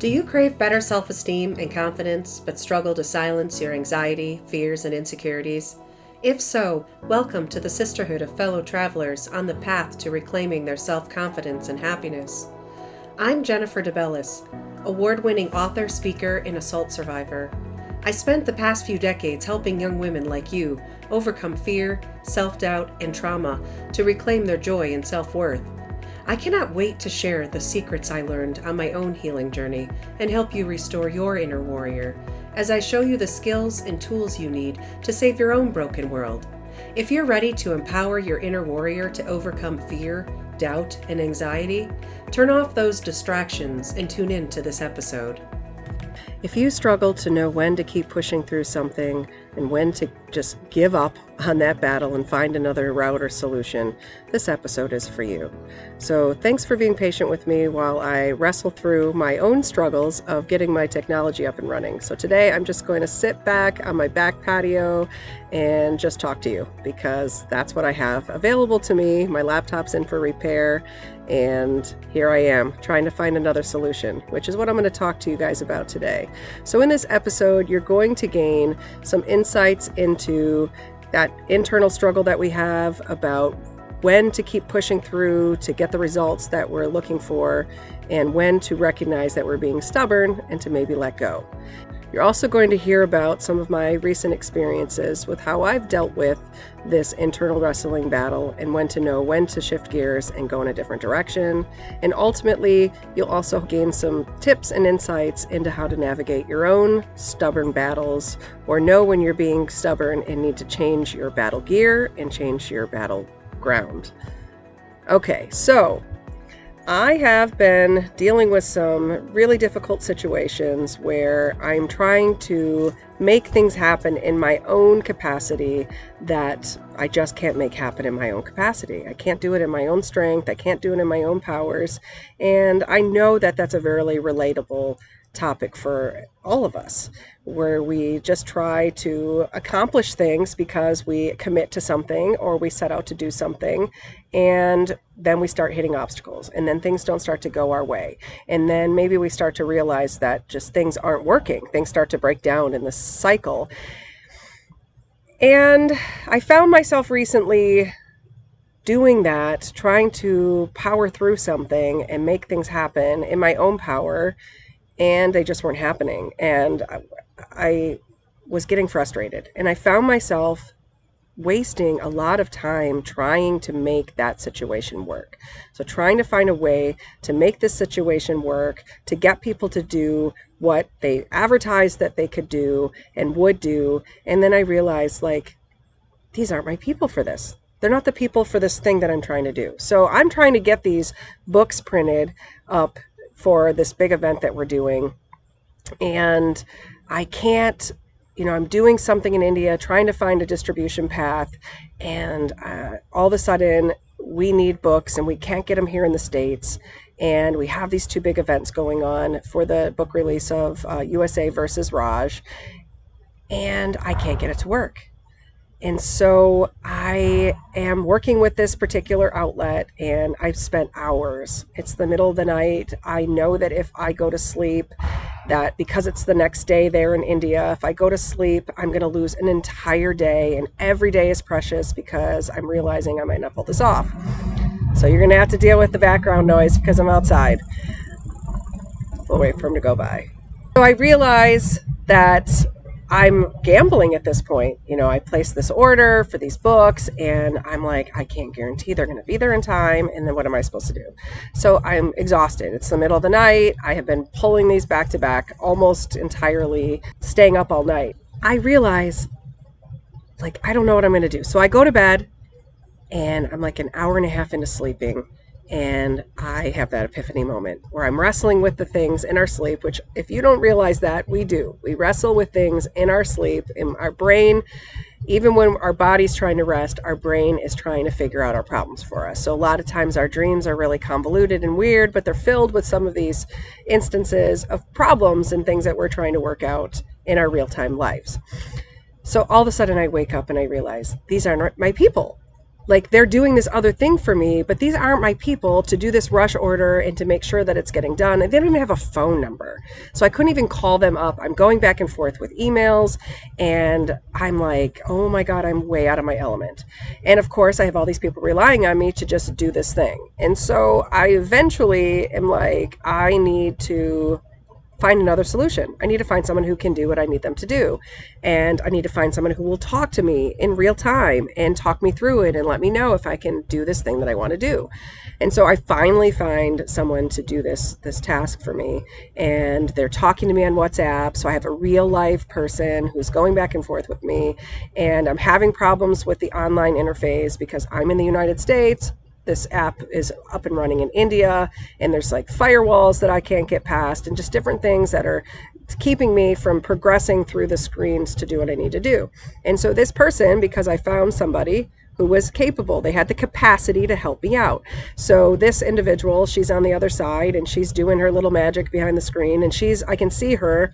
Do you crave better self-esteem and confidence, but struggle to silence your anxiety, fears, and insecurities? If so, welcome to the sisterhood of fellow travelers on the path to reclaiming their self-confidence and happiness. I'm Jennifer DeBellis, award-winning author, speaker, and assault survivor. I spent the past few decades helping young women like you overcome fear, self-doubt, and trauma to reclaim their joy and self-worth. I cannot wait to share the secrets I learned on my own healing journey and help you restore your inner warrior as I show you the skills and tools you need to save your own broken world. If you're ready to empower your inner warrior to overcome fear, doubt, and anxiety, turn off those distractions and tune in to this episode. If you struggle to know when to keep pushing through something and when to just give up on that battle and find another route or solution, this episode is for you. So thanks for being patient with me while I wrestle through my own struggles of getting my technology up and running. So today I'm just going to sit back on my back patio and just talk to you because that's what I have available to me. My laptop's in for repair and here I am trying to find another solution, which is what I'm going to talk to you guys about today. So in this episode, you're going to gain some insights into that internal struggle that we have about when to keep pushing through to get the results that we're looking for and when to recognize that we're being stubborn and to maybe let go. You're also going to hear about some of my recent experiences with how I've dealt with this internal wrestling battle and when to know when to shift gears and go in a different direction. And ultimately, you'll also gain some tips and insights into how to navigate your own stubborn battles or know when you're being stubborn and need to change your battle gear and change your battle ground. Okay, so I have been dealing with some really difficult situations where I'm trying to make things happen in my own capacity that I just can't make happen in my own capacity. I can't do it in my own strength. I can't do it in my own powers. And I know that that's a very relatable topic for all of us, where we just try to accomplish things because we commit to something or we set out to do something, and then we start hitting obstacles, and then things don't start to go our way, and then maybe we start to realize that just things aren't working. Things start to break down in this cycle. And I found myself recently doing that, trying to power through something and make things happen in my own power, and they just weren't happening. And I was getting frustrated, and I found myself wasting a lot of time trying to make that situation work. So trying to find a way to make this situation work, to get people to do what they advertised that they could do and would do. And then I realized, these aren't my people for this. They're not the people for this thing that I'm trying to do. So I'm trying to get these books printed up for this big event that we're doing. And I can't, I'm doing something in India, trying to find a distribution path. And all of a sudden we need books and we can't get them here in the States. And we have these two big events going on for the book release of USA versus Raj. And I can't get it to work. And so I am working with this particular outlet and I've spent hours. It's the middle of the night. I know that if I go to sleep, that because it's the next day there in India, if I go to sleep, I'm going to lose an entire day, and every day is precious because I'm realizing I might not pull this off. So you're going to have to deal with the background noise because I'm outside. We'll wait for him to go by. So I realize that I'm gambling at this point. I placed this order for these books and I'm like, I can't guarantee they're going to be there in time. And then what am I supposed to do? So I'm exhausted. It's the middle of the night. I have been pulling these back to back almost entirely, staying up all night. I realize, I don't know what I'm going to do. So I go to bed and I'm an hour and a half into sleeping. And I have that epiphany moment where I'm wrestling with the things in our sleep, which if you don't realize that, we do. We wrestle with things in our sleep, in our brain. Even when our body's trying to rest, our brain is trying to figure out our problems for us. So a lot of times our dreams are really convoluted and weird, but they're filled with some of these instances of problems and things that we're trying to work out in our real-time lives. So all of a sudden I wake up and I realize these aren't my people. like they're doing this other thing for me, but these aren't my people to do this rush order and to make sure that it's getting done. And they don't even have a phone number. So I couldn't even call them up. I'm going back and forth with emails, and I'm like, oh my God, I'm way out of my element. And of course, I have all these people relying on me to just do this thing. And so I eventually am like, I need to find another solution. I need to find someone who can do what I need them to do. And I need to find someone who will talk to me in real time and talk me through it and let me know if I can do this thing that I want to do. And so I finally find someone to do this task for me, and they're talking to me on WhatsApp. So I have a real life person who's going back and forth with me, and I'm having problems with the online interface because I'm in the United States. This app is up and running in India, and there's like firewalls that I can't get past, and just different things that are keeping me from progressing through the screens to do what I need to do. And so this person, because I found somebody who was capable, they had the capacity to help me out. So this individual, she's on the other side and she's doing her little magic behind the screen, and I can see her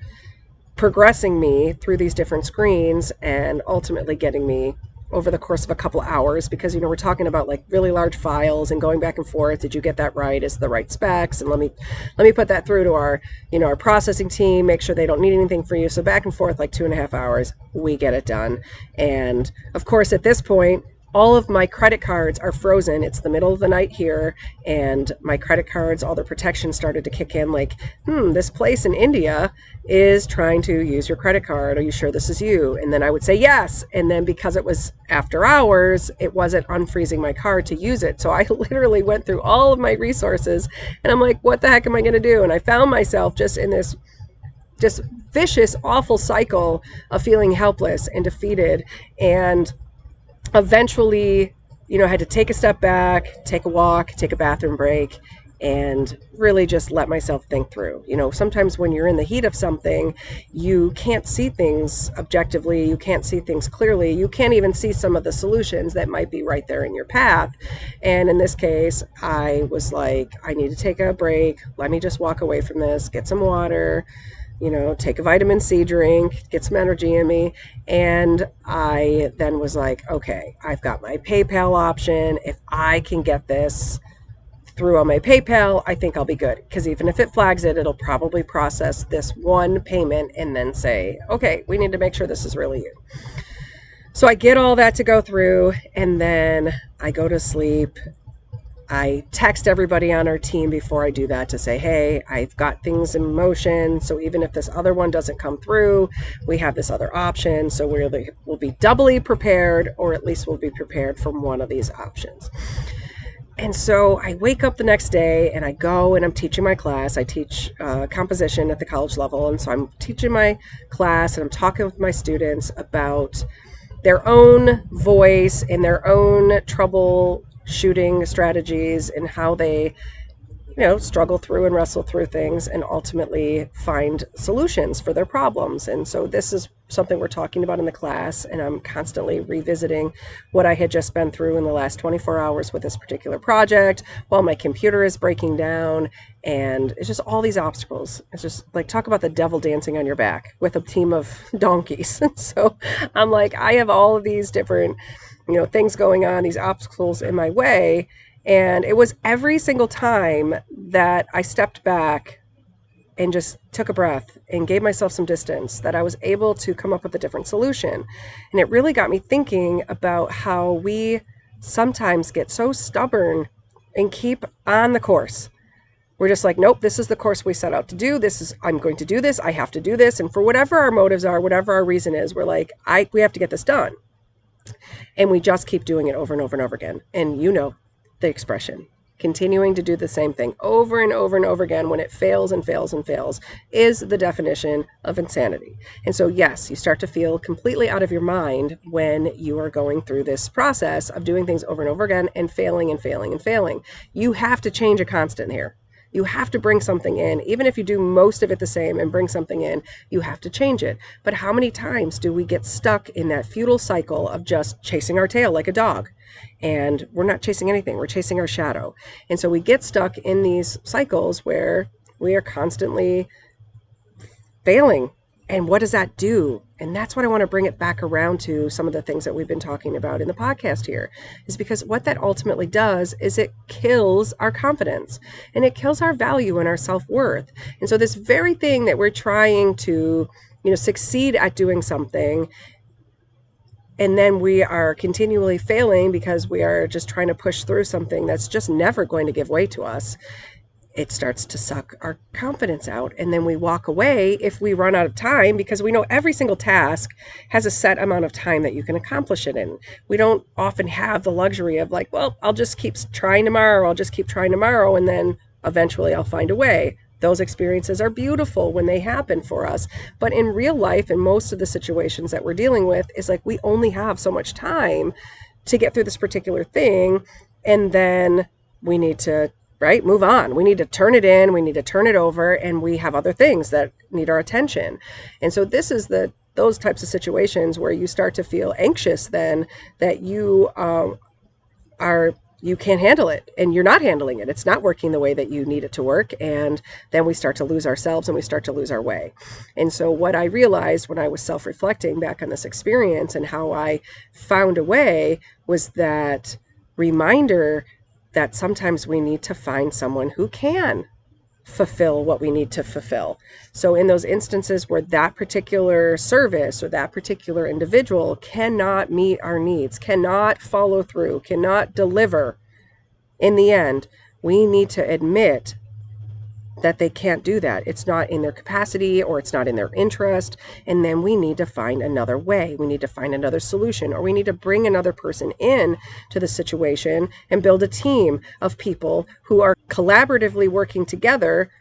progressing me through these different screens and ultimately getting me over the course of a couple hours, because we're talking about like really large files and going back and forth. Did you get that right? Is the right specs? And let me put that through to our our processing team, make sure they don't need anything for you. So back and forth, like 2.5 hours, we get it done. And of course, at this point, all of my credit cards are frozen. It's the middle of the night here, and my credit cards, all the protection started to kick in, like, this place in India is trying to use your credit card. Are you sure this is you? And then I would say yes. And then because it was after hours, it wasn't unfreezing my card to use it. So I literally went through all of my resources, and I'm like, what the heck am I going to do? And I found myself just in this just vicious, awful cycle of feeling helpless and defeated. And eventually, I had to take a step back, take a walk, take a bathroom break, and really just let myself think through. Sometimes when you're in the heat of something, you can't see things objectively, you can't see things clearly, you can't even see some of the solutions that might be right there in your path. And in this case, I was like, I need to take a break. Let me just walk away from this, get some water, take a vitamin C drink, get some energy in me. And I then was like, okay, I've got my PayPal option. If I can get this through on my PayPal, I think I'll be good. Because even if it flags it, it'll probably process this one payment and then say, okay, we need to make sure this is really you. So I get all that to go through, and then I go to sleep. I text everybody on our team before I do that to say, hey, I've got things in motion. So even if this other one doesn't come through, we have this other option. So we'll be doubly prepared, or at least we'll be prepared from one of these options. And so I wake up the next day and I go and I'm teaching my class. I teach composition at the college level. And so I'm teaching my class and I'm talking with my students about their own voice and their own troubleshooting strategies and how they struggle through and wrestle through things and ultimately find solutions for their problems. And so this is something we're talking about in the class, and I'm constantly revisiting what I had just been through in the last 24 hours with this particular project while my computer is breaking down. And it's just all these obstacles. It's just like, talk about the devil dancing on your back with a team of donkeys. So I'm like, I have all of these different things going on, these obstacles in my way. And it was every single time that I stepped back and just took a breath and gave myself some distance that I was able to come up with a different solution. And it really got me thinking about how we sometimes get so stubborn and keep on the course. We're just like, nope, this is the course we set out to do. I'm going to do this. I have to do this. And for whatever our motives are, whatever our reason is, we're like, we have to get this done. And we just keep doing it over and over and over again. And the expression, continuing to do the same thing over and over and over again when it fails and fails and fails, is the definition of insanity. And so, yes, you start to feel completely out of your mind when you are going through this process of doing things over and over again and failing and failing and failing. You have to change a constant here. You have to bring something in. Even if you do most of it the same and bring something in, you have to change it. But how many times do we get stuck in that futile cycle of just chasing our tail like a dog? And we're not chasing anything. We're chasing our shadow. And so we get stuck in these cycles where we are constantly failing And what does that do? And that's what I want to bring it back around to some of the things that we've been talking about in the podcast here, is because what that ultimately does is it kills our confidence and it kills our value and our self-worth. And so this very thing that we're trying to, succeed at doing something, and then we are continually failing because we are just trying to push through something that's just never going to give way to us, it starts to suck our confidence out. And then we walk away if we run out of time, because we know every single task has a set amount of time that you can accomplish it in. We don't often have the luxury of like, well, I'll just keep trying tomorrow. I'll just keep trying tomorrow. And then eventually I'll find a way. Those experiences are beautiful when they happen for us. But in real life, in most of the situations that we're dealing with, is like we only have so much time to get through this particular thing. And then we need to move on. We need to turn it in, we need to turn it over, and we have other things that need our attention. And so this is those types of situations where you start to feel anxious then that you can't handle it and you're not handling it. It's not working the way that you need it to work. And then we start to lose ourselves and we start to lose our way. And so what I realized when I was self-reflecting back on this experience and how I found a way was that reminder that sometimes we need to find someone who can fulfill what we need to fulfill. So in those instances where that particular service or that particular individual cannot meet our needs, cannot follow through, cannot deliver, in the end, we need to admit that they can't do that. It's not in their capacity or it's not in their interest. And then we need to find another way. We need to find another solution, or we need to bring another person in to the situation and build a team of people who are collaboratively working together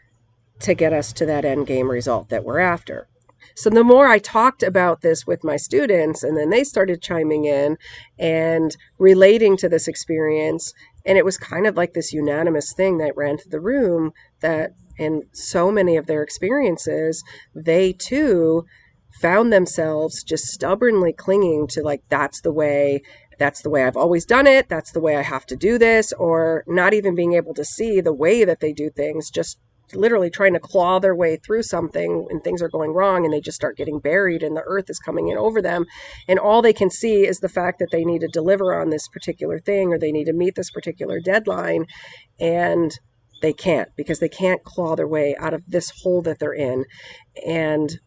to get us to that end game result that we're after. So the more I talked about this with my students, and then they started chiming in and relating to this experience, and it was kind of like this unanimous thing that ran through the room, that in so many of their experiences, they too found themselves just stubbornly clinging to like, that's the way I've always done it, that's the way I have to do this, or not even being able to see the way that they do things, just literally trying to claw their way through something, and things are going wrong and they just start getting buried and the earth is coming in over them. And all they can see is the fact that they need to deliver on this particular thing, or they need to meet this particular deadline. And they can't, because they can't claw their way out of this hole that they're in. And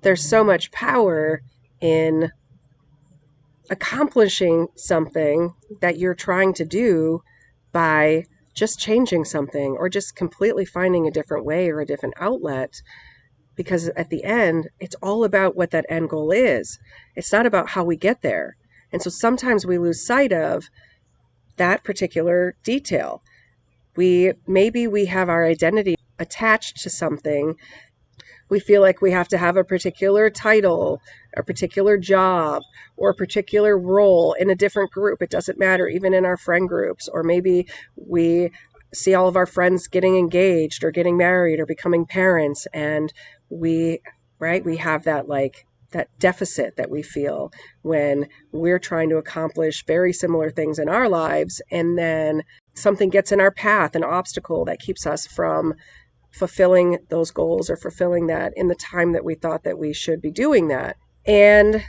there's so much power in accomplishing something that you're trying to do by just changing something, or just completely finding a different way or a different outlet. Because at the end, it's all about what that end goal is. It's not about how we get there. And so sometimes we lose sight of that particular detail. Maybe we have our identity attached to something. We feel like we have to have a particular title, a particular job, or a particular role in a different group. It doesn't matter, even in our friend groups. Or maybe we see all of our friends getting engaged or getting married or becoming parents, and we have that deficit that we feel when we're trying to accomplish very similar things in our lives, and then something gets in our path, an obstacle that keeps us from fulfilling those goals or fulfilling that in the time that we thought that we should be doing that. And,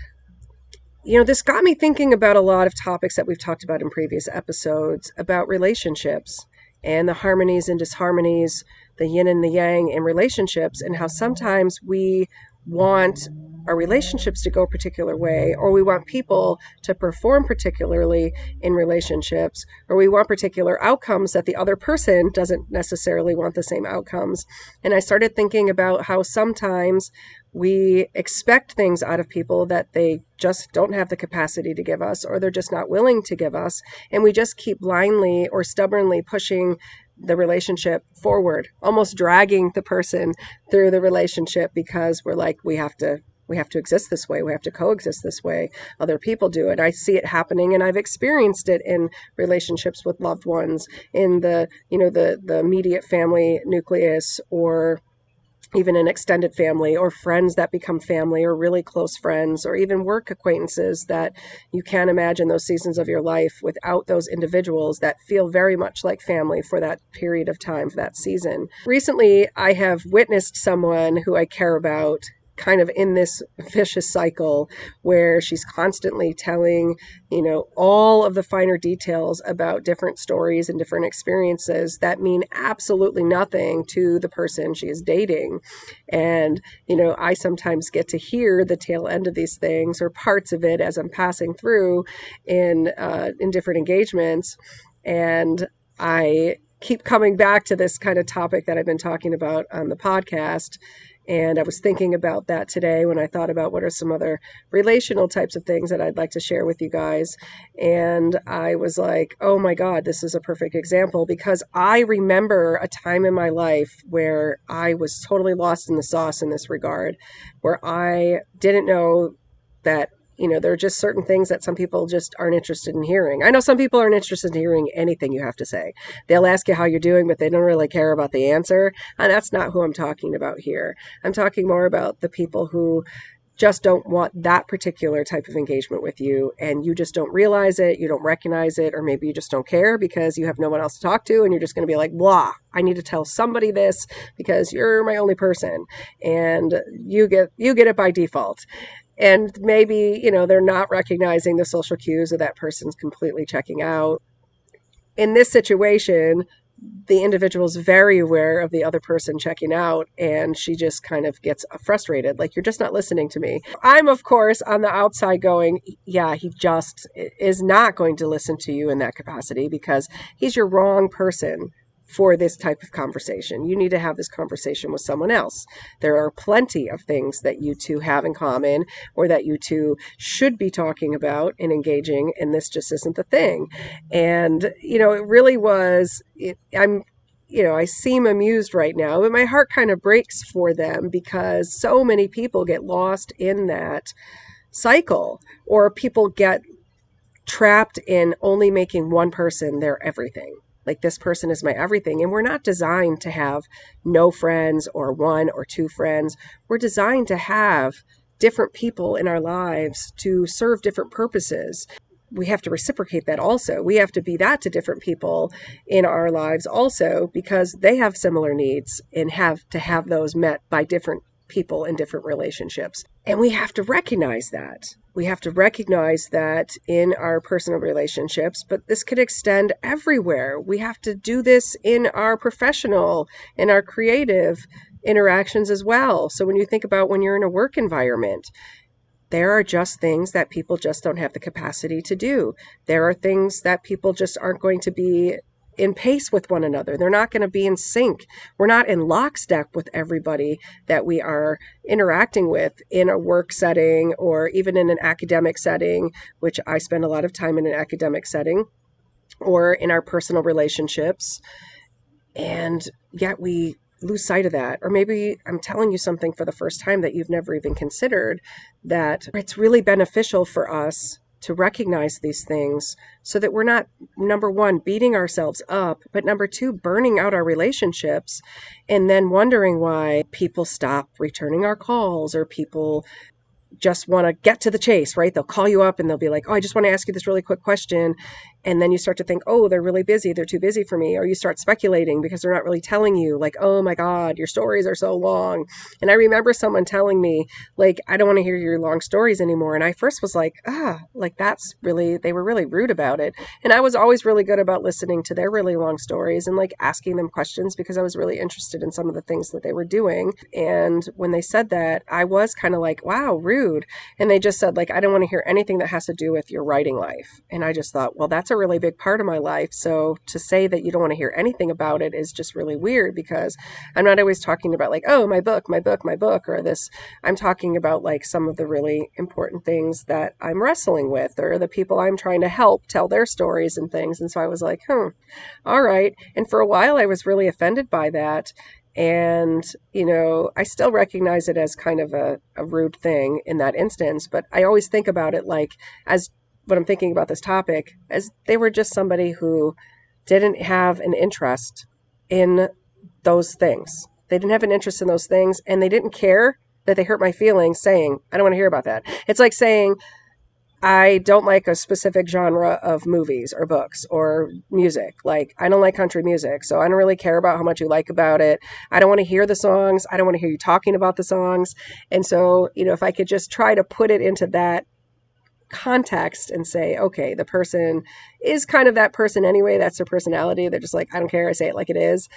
this got me thinking about a lot of topics that we've talked about in previous episodes about relationships and the harmonies and disharmonies, the yin and the yang in relationships, and how sometimes we want our relationships to go a particular way, or we want people to perform particularly in relationships, or we want particular outcomes that the other person doesn't necessarily want the same outcomes. And I started thinking about how sometimes we expect things out of people that they just don't have the capacity to give us, or they're just not willing to give us. And we just keep blindly or stubbornly pushing the relationship forward, almost dragging the person through the relationship, because we're like, we have to exist this way. We have to coexist this way. Other people do it. I see it happening, and I've experienced it in relationships with loved ones, in the immediate family nucleus, or even an extended family, or friends that become family, or really close friends, or even work acquaintances that you can't imagine those seasons of your life without those individuals that feel very much like family for that period of time, for that season. Recently, I have witnessed someone who I care about kind of in this vicious cycle where she's constantly telling, all of the finer details about different stories and different experiences that mean absolutely nothing to the person she is dating. And, I sometimes get to hear the tail end of these things or parts of it as I'm passing through in different engagements. And I keep coming back to this kind of topic that I've been talking about on the podcast. And I was thinking about that today when I thought about what are some other relational types of things that I'd like to share with you guys. And I was like, oh my God, this is a perfect example, because I remember a time in my life where I was totally lost in the sauce in this regard, where I didn't know that there are just certain things that some people just aren't interested in hearing. I know some people aren't interested in hearing anything you have to say. They'll ask you how you're doing, but they don't really care about the answer. And that's not who I'm talking about here. I'm talking more about the people who just don't want that particular type of engagement with you, and you just don't realize it, you don't recognize it, or maybe you just don't care because you have no one else to talk to, and you're just going to be like, blah, I need to tell somebody this because you're my only person, and you get it by default. And maybe, they're not recognizing the social cues of that person's completely checking out. In this situation, the individual is very aware of the other person checking out, and she just kind of gets frustrated. Like, you're just not listening to me. I'm, of course, on the outside going, yeah, he just is not going to listen to you in that capacity because he's your wrong person for this type of conversation. You need to have this conversation with someone else. There are plenty of things that you two have in common or that you two should be talking about and engaging, and this just isn't the thing. And, it really was, I seem amused right now, but my heart kind of breaks for them because so many people get lost in that cycle, or people get trapped in only making one person their everything. Like, this person is my everything. And we're not designed to have no friends or one or two friends. We're designed to have different people in our lives to serve different purposes. We have to reciprocate that also. We have to be that to different people in our lives also, because they have similar needs and have to have those met by different people in different relationships. And we have to recognize that. We have to recognize that in our personal relationships, but this could extend everywhere. We have to do this in our professional, in our creative interactions as well. So when you think about when you're in a work environment, there are just things that people just don't have the capacity to do. There are things that people just aren't going to be in pace with one another. They're not going to be in sync. We're not in lockstep with everybody that we are interacting with in a work setting or even in an academic setting, which I spend a lot of time in an academic setting, or in our personal relationships. And yet we lose sight of that. Or maybe I'm telling you something for the first time that you've never even considered, that it's really beneficial for us to recognize these things so that we're not, number one, beating ourselves up, but number two, burning out our relationships and then wondering why people stop returning our calls, or people just want to get to the chase, right? They'll call you up and they'll be like, oh, I just want to ask you this really quick question. And then you start to think, oh, they're really busy. They're too busy for me. Or you start speculating because they're not really telling you, like, oh my God, your stories are so long. And I remember someone telling me, like, I don't want to hear your long stories anymore. And I first was like, that's really, they were really rude about it. And I was always really good about listening to their really long stories and like asking them questions because I was really interested in some of the things that they were doing. And when they said that, I was kind of like, wow, rude. And they just said, like, I don't want to hear anything that has to do with your writing life. And I just thought, well, that's a really big part of my life. So to say that you don't want to hear anything about it is just really weird, because I'm not always talking about like, oh, my book, or this. I'm talking about like some of the really important things that I'm wrestling with, or the people I'm trying to help tell their stories and things. And so I was like, all right. And for a while I was really offended by that. And, I still recognize it as kind of a rude thing in that instance, but I always think about it like, as when I'm thinking about this topic, as they were just somebody who didn't have an interest in those things. They didn't have an interest in those things, and they didn't care that they hurt my feelings saying, I don't want to hear about that. It's like saying, I don't like a specific genre of movies or books or music. Like, I don't like country music, so I don't really care about how much you like about it. I don't want to hear the songs. I don't want to hear you talking about the songs. And so, if I could just try to put it into that context and say, okay, the person is kind of that person anyway. That's their personality. They're just like, I don't care. I say it like it is.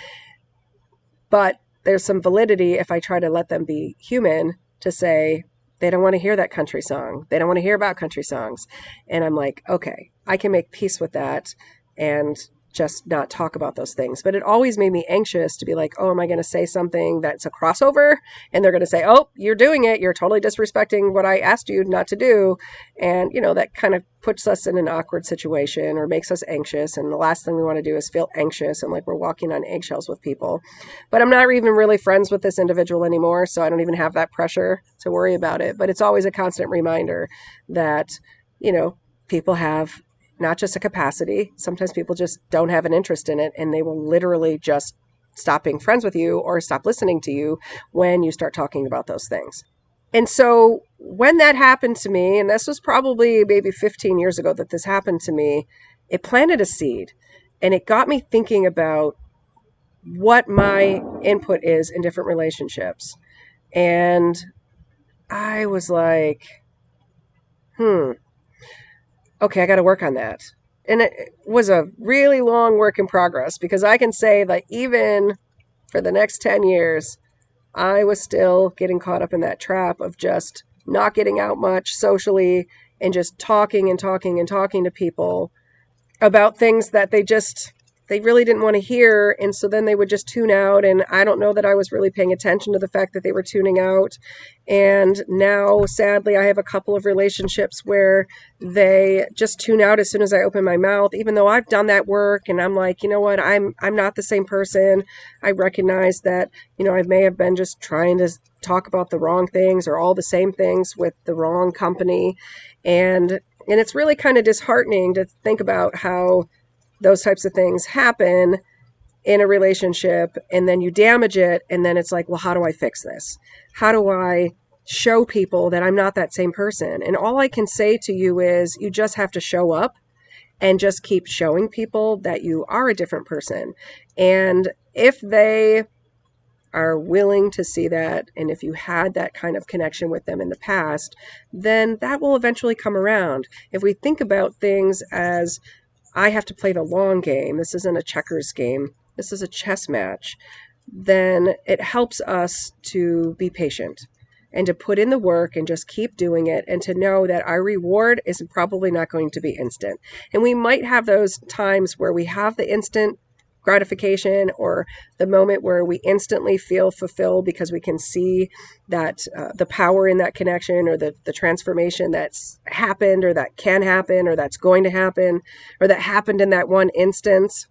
But there's some validity if I try to let them be human to say, they don't want to hear that country song. They don't want to hear about country songs. And I'm like, okay, I can make peace with that and just not talk about those things. But it always made me anxious to be like, oh, am I going to say something that's a crossover? And they're going to say, oh, you're doing it. You're totally disrespecting what I asked you not to do. And, that kind of puts us in an awkward situation or makes us anxious. And the last thing we want to do is feel anxious and like we're walking on eggshells with people. But I'm not even really friends with this individual anymore, so I don't even have that pressure to worry about it. But it's always a constant reminder that, people have not just a capacity. Sometimes people just don't have an interest in it, and they will literally just stop being friends with you or stop listening to you when you start talking about those things. And so when that happened to me, and this was probably maybe 15 years ago that this happened to me, it planted a seed and it got me thinking about what my input is in different relationships. And I was like, okay, I got to work on that. And it was a really long work in progress because I can say that even for the next 10 years, I was still getting caught up in that trap of just not getting out much socially and just talking and talking and talking to people about things that they really didn't want to hear. And so then they would just tune out. And I don't know that I was really paying attention to the fact that they were tuning out. And now, sadly, I have a couple of relationships where they just tune out as soon as I open my mouth, even though I've done that work. And I'm like, you know what? I'm not the same person. I recognize that, I may have been just trying to talk about the wrong things or all the same things with the wrong company. And it's really kind of disheartening to think about how those types of things happen in a relationship and then you damage it. And then it's like, well, how do I fix this? How do I show people that I'm not that same person? And all I can say to you is you just have to show up and just keep showing people that you are a different person. And if they are willing to see that, and if you had that kind of connection with them in the past, then that will eventually come around. If we think about things as I have to play the long game, this isn't a checkers game, this is a chess match, then it helps us to be patient and to put in the work and just keep doing it and to know that our reward is probably not going to be instant. And we might have those times where we have the instant gratification or the moment where we instantly feel fulfilled because we can see that the power in that connection or the transformation that's happened or that can happen or that's going to happen or that happened in that one instance.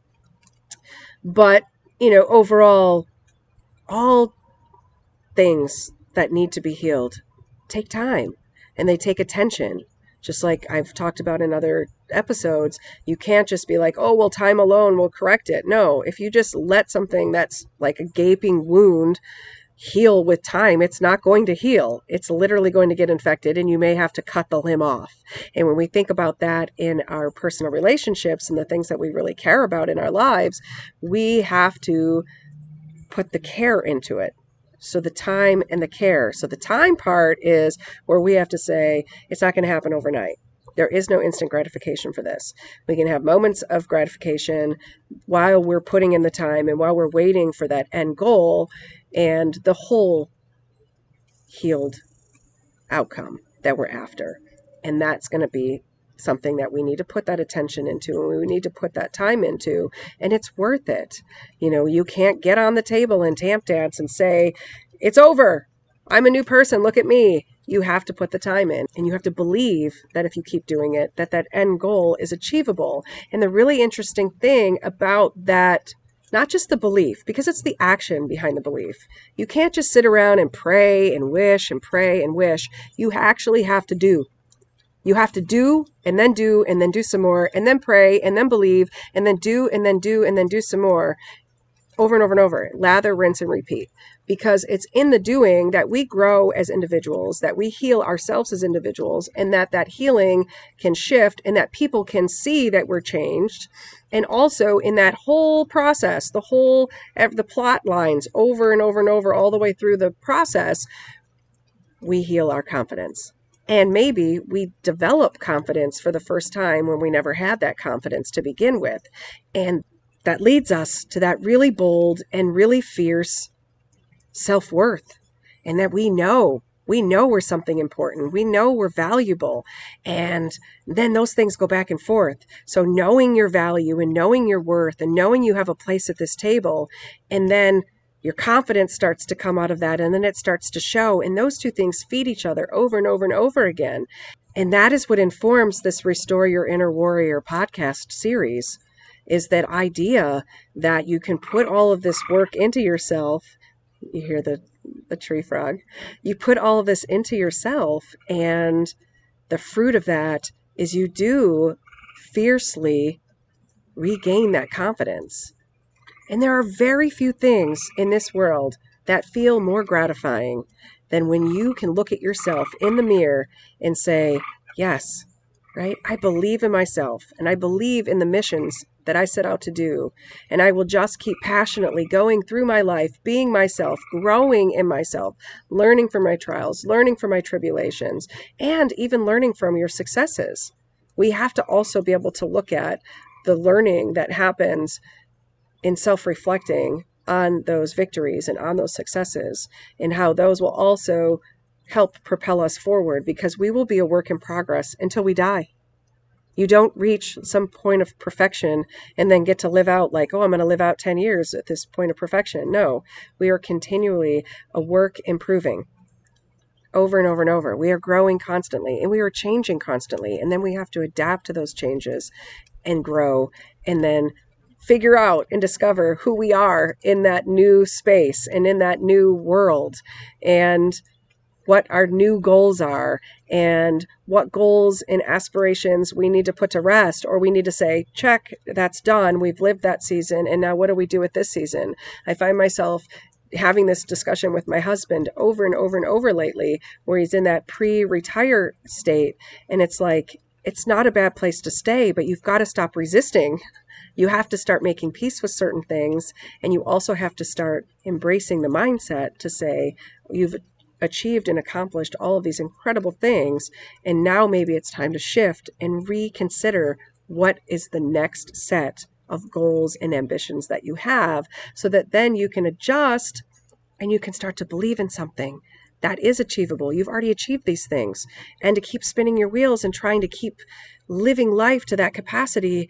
But, overall, all things that need to be healed take time and they take attention. Just like I've talked about in other episodes, you can't just be like, oh, well, time alone will correct it. No, if you just let something that's like a gaping wound heal with time, it's not going to heal. It's literally going to get infected and you may have to cut the limb off. And when we think about that in our personal relationships and the things that we really care about in our lives, we have to put the care into it. So the time and the care. So the time part is where we have to say, it's not going to happen overnight. There is no instant gratification for this. We can have moments of gratification while we're putting in the time and while we're waiting for that end goal and the whole healed outcome that we're after. And that's going to be something that we need to put that attention into and we need to put that time into, and it's worth it. You can't get on the table and tap dance and say, it's over. I'm a new person. Look at me. You have to put the time in and you have to believe that if you keep doing it, that end goal is achievable. And the really interesting thing about that, not just the belief, because it's the action behind the belief. You can't just sit around and pray and wish and pray and wish. You actually have to do. You have to do and then do and then do some more and then pray and then believe and then do and then do and then do some more. over and over and over, lather, rinse, and repeat, because it's in the doing that we grow as individuals, that we heal ourselves as individuals, and that healing can shift and that people can see that we're changed. And also in that whole process, the plot lines over and over and over, all the way through the process, we heal our confidence. And maybe we develop confidence for the first time when we never had that confidence to begin with. And that leads us to that really bold and really fierce self-worth, and that we know we're something important. We know we're valuable. And then those things go back and forth. So knowing your value and knowing your worth and knowing you have a place at this table, and then your confidence starts to come out of that, and then it starts to show. And those two things feed each other over and over and over again. And that is what informs this Restore Your Inner Warrior podcast series, is that idea that you can put all of this work into yourself. You hear the tree frog. You put all of this into yourself, and the fruit of that is you do fiercely regain that confidence. And there are very few things in this world that feel more gratifying than when you can look at yourself in the mirror and say, yes, right? I believe in myself, and I believe in the missions that I set out to do. And I will just keep passionately going through my life, being myself, growing in myself, learning from my trials, learning from my tribulations, and even learning from your successes. We have to also be able to look at the learning that happens in self-reflecting on those victories and on those successes, and how those will also help propel us forward, because we will be a work in progress until we die. You don't reach some point of perfection and then get to live out like, oh, I'm going to live out 10 years at this point of perfection. No, we are continually a work improving over and over and over. We are growing constantly, and we are changing constantly. And then we have to adapt to those changes and grow, and then figure out and discover who we are in that new space and in that new world, and what our new goals are, and what goals and aspirations we need to put to rest, or we need to say, check, that's done. We've lived that season. And now what do we do with this season? I find myself having this discussion with my husband over and over and over lately, where he's in that pre-retire state. And it's like, it's not a bad place to stay, but you've got to stop resisting. You have to start making peace with certain things. And you also have to start embracing the mindset to say, you've achieved and accomplished all of these incredible things, and now maybe it's time to shift and reconsider what is the next set of goals and ambitions that you have, so that then you can adjust and you can start to believe in something that is achievable. You've already achieved these things, and to keep spinning your wheels and trying to keep living life to that capacity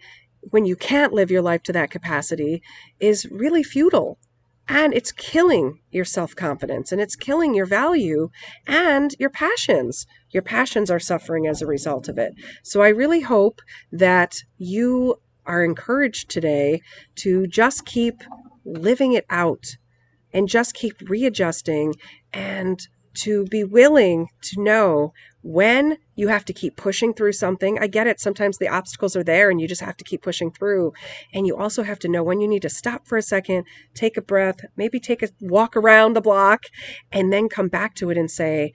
when you can't live your life to that capacity is really futile. And it's killing your self-confidence, and it's killing your value and your passions. Your passions are suffering as a result of it. So I really hope that you are encouraged today to just keep living it out, and just keep readjusting, and to be willing to know when you have to keep pushing through something. I get it. Sometimes the obstacles are there and you just have to keep pushing through. And you also have to know when you need to stop for a second, take a breath, maybe take a walk around the block, and then come back to it and say,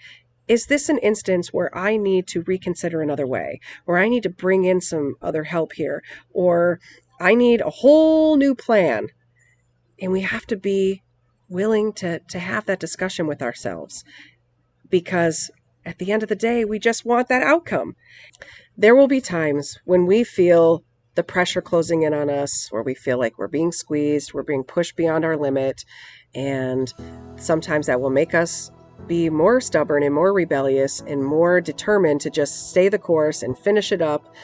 is this an instance where I need to reconsider another way, or I need to bring in some other help here, or I need a whole new plan? And we have to be willing to have that discussion with ourselves, because at the end of the day, we just want that outcome. There will be times when we feel the pressure closing in on us, where we feel like we're being squeezed, we're being pushed beyond our limit. And sometimes that will make us be more stubborn and more rebellious and more determined to just stay the course and finish it up.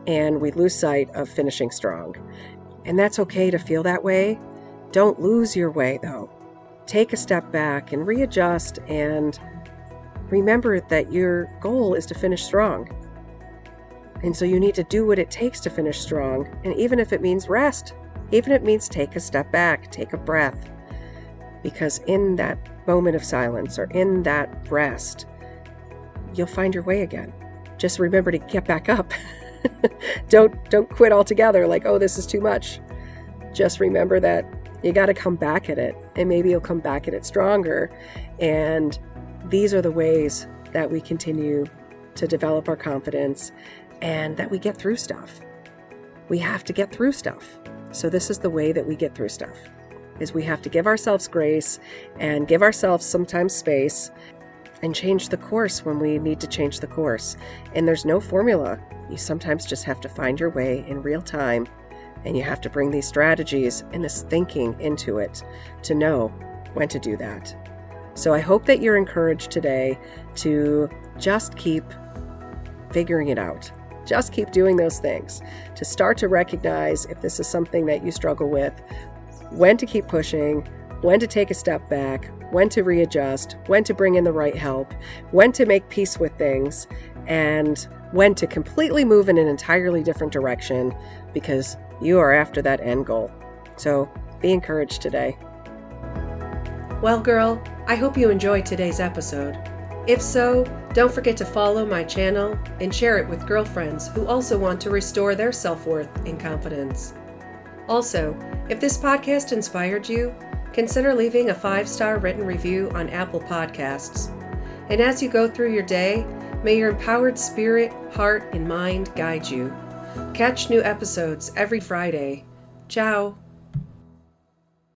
And we lose sight of finishing strong. And that's okay to feel that way. Don't lose your way, though. Take a step back and readjust, and remember that your goal is to finish strong. And so you need to do what it takes to finish strong. And even if it means rest, even if it means take a step back, take a breath, because in that moment of silence, or in that rest, you'll find your way again. Just remember to get back up. Don't quit altogether like, oh, this is too much. Just remember that You got to come back at it, and maybe you'll come back at it stronger. And these are the ways that we continue to develop our confidence and that we get through stuff. We have to get through stuff. So this is the way that we get through stuff, is we have to give ourselves grace and give ourselves sometimes space and change the course when we need to change the course. And there's no formula. You sometimes just have to find your way in real time, and you have to bring these strategies and this thinking into it to know when to do that. So I hope that you're encouraged today to just keep figuring it out. Just keep doing those things, to start to recognize if this is something that you struggle with, when to keep pushing, when to take a step back, when to readjust, when to bring in the right help, when to make peace with things, and when to completely move in an entirely different direction because you are after that end goal. So be encouraged today. Well, girl, I hope you enjoyed today's episode. If so, don't forget to follow my channel and share it with girlfriends who also want to restore their self-worth and confidence. Also, if this podcast inspired you, consider leaving a 5-star written review on Apple Podcasts. And as you go through your day, may your empowered spirit, heart, and mind guide you. Catch new episodes every Friday. Ciao.